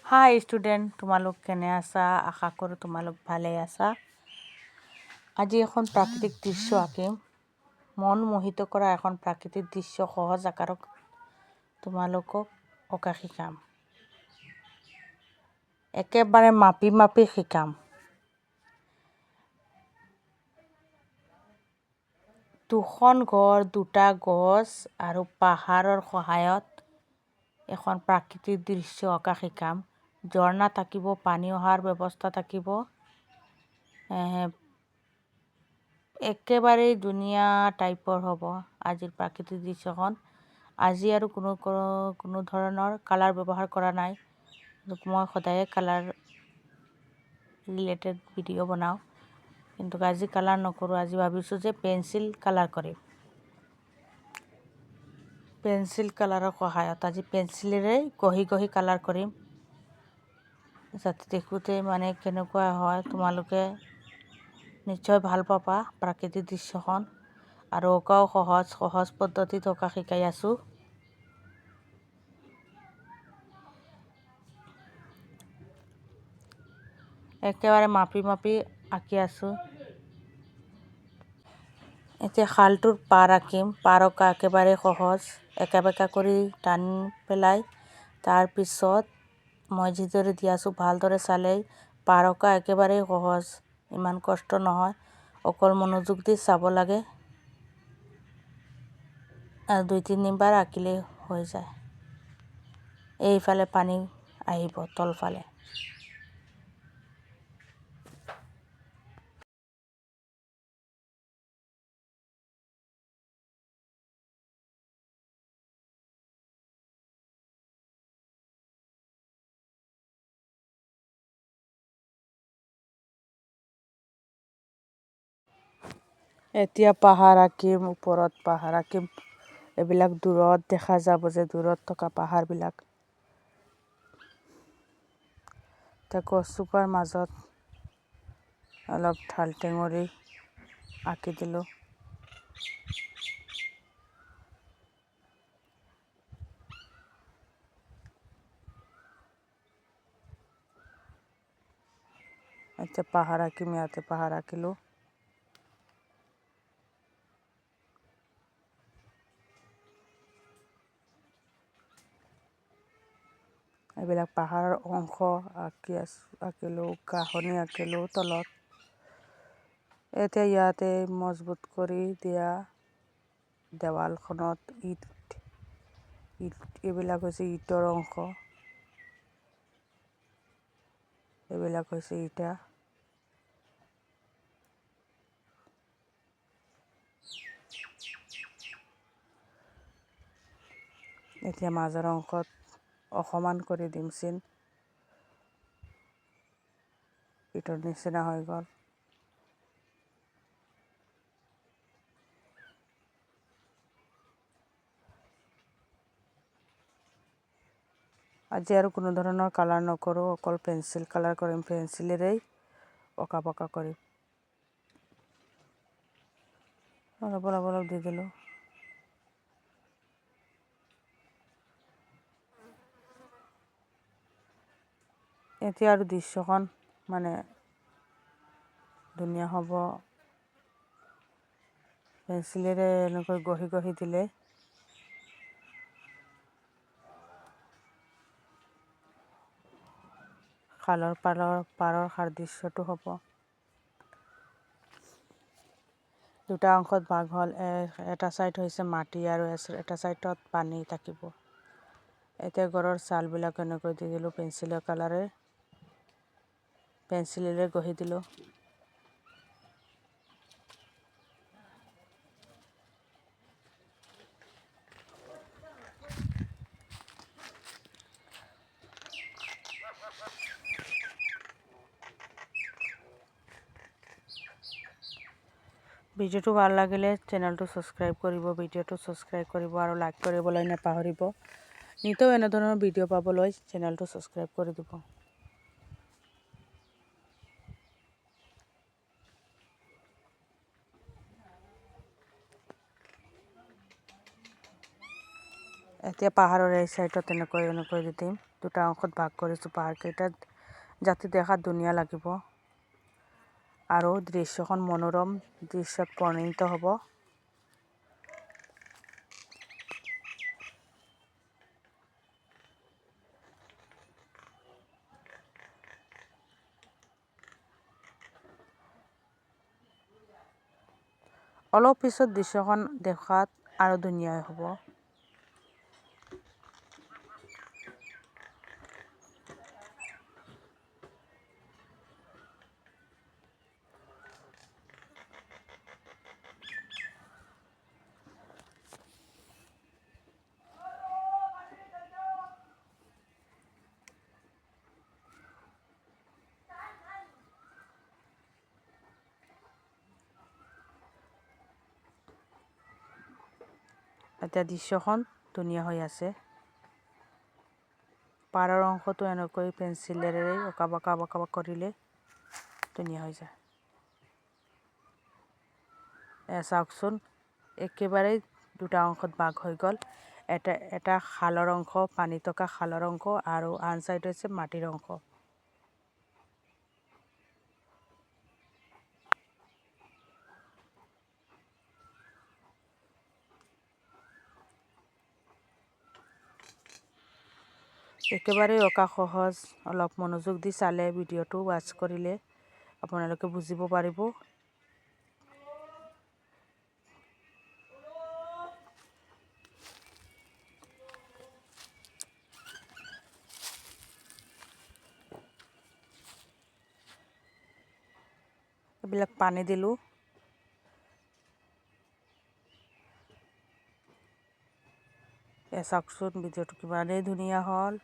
হাই student, তোমালোক কেনে আছা? আশা কৰোঁ তোমালোক ভালে আছা। আজি এখন প্ৰাকৃতিক দৃশ্য আঁকিম। মন মোহিত কৰা এখন প্ৰাকৃতিক দৃশ্য সহজ আকাৰত তোমালোকক অঁকা শিকাম। একেবাৰে মাপি মাপি শিকাম। দুখন ঘৰ, দুটা গছ আৰু পাহাৰৰ সহায়ত এখন প্ৰাকৃতিক দৃশ্য অঁকা শিকাম। ঝৰ্ণা থাকিব, পানী অহাৰ ব্যৱস্থা থাকিব। একেবাৰেই ধুনীয়া টাইপৰ হ'ব আজিৰ প্ৰাকৃতিক দৃশ্যখন। আজি আৰু কোনো ধৰণৰ কালাৰ ব্যৱহাৰ কৰা নাই। মই সদায়ে কালাৰ ৰিলেটেড ভিডিঅ' বনাওঁ, কিন্তু আজি কালাৰ নকৰোঁ। আজি ভাবিছোঁ যে পেঞ্চিল কালাৰ কৰিম। পেঞ্চিল কালাৰৰ সহায়ত আজি পেঞ্চিলেৰে গহি গহি কালাৰ কৰিম, যাতে দেখোঁতে মানে কেনেকুৱা হয় তোমালোকে নিশ্চয় ভাল পাবা প্ৰাকৃতিক দৃশ্যখন। আৰু অঁকাও সহজ পদ্ধতিত অঁকা শিকাই আছোঁ। একেবাৰে মাপি মাপি আঁকি আছোঁ। এতিয়া খালটোৰ পাৰ আঁকিম। পাৰ অঁকা একেবাৰে সহজ। একা বেকা কৰি টানি পেলাই তাৰপিছত মই যিদৰে দি আছোঁ ভালদৰে চালেই পাৰ অঁকা একেবাৰেই সহজ, ইমান কষ্ট নহয়। অকল মনোযোগ দি চাব লাগে আৰু 2-3বাৰ আঁকিলেই হৈ যায়। এইফালে পানী আহিব তলফালে। এতিয়া পাহাৰ আঁকিম, ওপৰত পাহাৰ আঁকিম। এইবিলাক দূৰত দেখা যাব যে দূৰত থকা পাহাৰবিলাক। এতিয়া গছজোপাৰ মাজত অলপ ঢাল টেঙৰি আঁকি দিলোঁ। এতিয়া পাহাৰ আঁকিম, ইয়াতে পাহাৰ আঁকিলোঁ। এইবিলাক পাহাৰৰ অংশ আঁকিলোঁ, ঘাঁহনি আঁকিলোঁ তলত। এতিয়া ইয়াতে মজবুত কৰি দিয়া দেৱালখনত ইট এইবিলাক হৈছে ইটৰ অংশ। এইবিলাক হৈছে ইটা। এতিয়া মাজৰ অংশত অসমান কৰি দিম চিন। ইটৰ নিচিনা হৈ গ'ল। আজি আৰু কোনো ধৰণৰ কালাৰ নকৰোঁ, অকল পেঞ্চিল কালাৰ কৰিম। পেঞ্চিলেৰেই অঁকা পকা কৰিম। অলপ দি দিলোঁ। এতিয়া আৰু দৃশ্যখন মানে ধুনীয়া হ'ব। পেঞ্চিলেৰে এনেকৈ গহি গহি দিলে খালৰ পাৰৰ সাদৃশ্যটো হ'ব। দুটা অংশত ভাগ হ'ল। এটা ছাইড হৈছে মাটি আৰু এটা ছাইডত পানী থাকিব। এতিয়া ঘৰৰ চালবিলাক এনেকৈ দি দিলোঁ পেঞ্চিলেৰে গঢ়ি দিলোঁ। ভিডিঅ'টো ভাল লাগিলে চেনেলটো ছাবস্ক্ৰাইব কৰিব, আৰু লাইক কৰিবলৈ নাপাহৰিব। নিতৌ এনেধৰণৰ ভিডিঅ' পাবলৈ চেনেলটো ছাবস্ক্ৰাইব কৰি দিব। এতিয়া পাহাৰৰ এই চাইডত এনেকৈ দি দিম। দুটা অংশত ভাগ কৰিছোঁ পাহাৰকেইটা, যাতে দেখাত ধুনীয়া লাগিব আৰু দৃশ্যখন মনোৰম দৃশ্যত পৰিণত হ'ব। অলপ পিছত দৃশ্যখন দেখাত আৰু ধুনীয়া হ'ব। এতিয়া দৃশ্যখন ধুনীয়া হৈ আছে। পাৰৰ অংশটো এনেকৈ পেঞ্চিলেৰে অঁকা বাঁকা কৰিলে ধুনীয়া হৈ যায়। চাওকচোন, একেবাৰে দুটা অংশত ভাগ হৈ গ'ল। এটা খালৰ অংশ, পানী থকা খালৰ অংশ, আৰু আন চাইড হৈছে মাটিৰ অংশ। একেবাৰে অঁকা সহজ, অলপ মনোযোগ দি চালে ভিডিঅ'টো ৱাচ কৰিলে আপোনালোকে বুজিব পাৰিব। এইবিলাক পানী দিলোঁ। চাওকচোন ভিডিঅ'টো কিমানেই ধুনীয়া হ'ল।